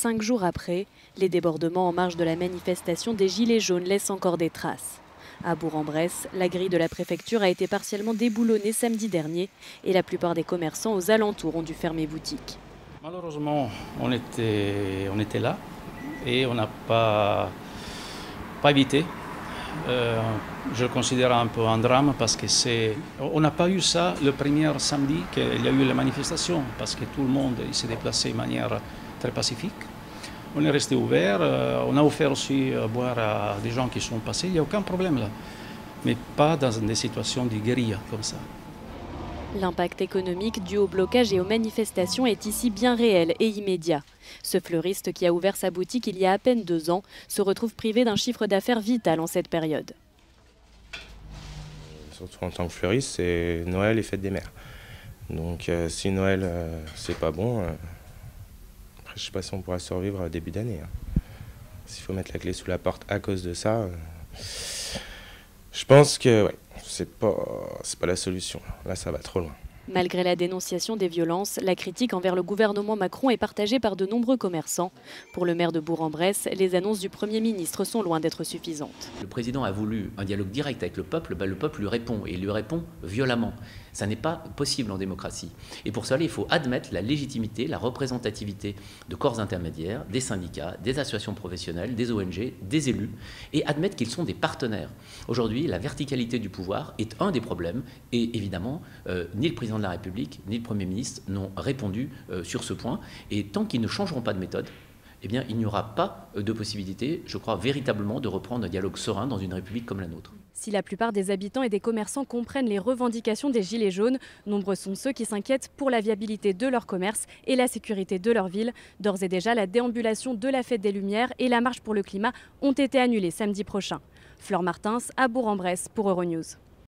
5 jours après, les débordements en marge de la manifestation des Gilets jaunes laissent encore des traces. À Bourg-en-Bresse, la grille de la préfecture a été partiellement déboulonnée samedi dernier et la plupart des commerçants aux alentours ont dû fermer boutique. Malheureusement, on était là et on n'a pas évité. Je le considère un peu un drame parce que on n'a pas eu ça le premier samedi qu'il y a eu la manifestation parce que tout le monde s'est déplacé de manière très pacifique. On est resté ouvert, on a offert aussi à boire à des gens qui sont passés, il n'y a aucun problème là, mais pas dans des situations de guérilla comme ça. L'impact économique dû au blocage et aux manifestations est ici bien réel et immédiat. Ce fleuriste qui a ouvert sa boutique il y a à peine 2 ans se retrouve privé d'un chiffre d'affaires vital en cette période. Surtout en tant que fleuriste, c'est Noël et fête des mères. Donc si Noël c'est pas bon, après je sais pas si on pourra survivre à début d'année. S'il faut mettre la clé sous la porte à cause de ça, je pense que ouais, c'est pas la solution. Là ça va trop loin. Malgré la dénonciation des violences, la critique envers le gouvernement Macron est partagée par de nombreux commerçants. Pour le maire de Bourg-en-Bresse, les annonces du Premier ministre sont loin d'être suffisantes. Le président a voulu un dialogue direct avec le peuple lui répond, et il lui répond violemment. Ça n'est pas possible en démocratie. Et pour cela, il faut admettre la légitimité, la représentativité de corps intermédiaires, des syndicats, des associations professionnelles, des ONG, des élus, et admettre qu'ils sont des partenaires. Aujourd'hui, la verticalité du pouvoir est un des problèmes, et évidemment, ni le président de la République, ni le Premier ministre n'ont répondu sur ce point. Et tant qu'ils ne changeront pas de méthode, eh bien, il n'y aura pas de possibilité, je crois, véritablement de reprendre un dialogue serein dans une République comme la nôtre. Si la plupart des habitants et des commerçants comprennent les revendications des Gilets jaunes, nombreux sont ceux qui s'inquiètent pour la viabilité de leur commerce et la sécurité de leur ville. D'ores et déjà, la déambulation de la Fête des Lumières et la marche pour le climat ont été annulées samedi prochain. Flore Martins à Bourg-en-Bresse pour Euronews.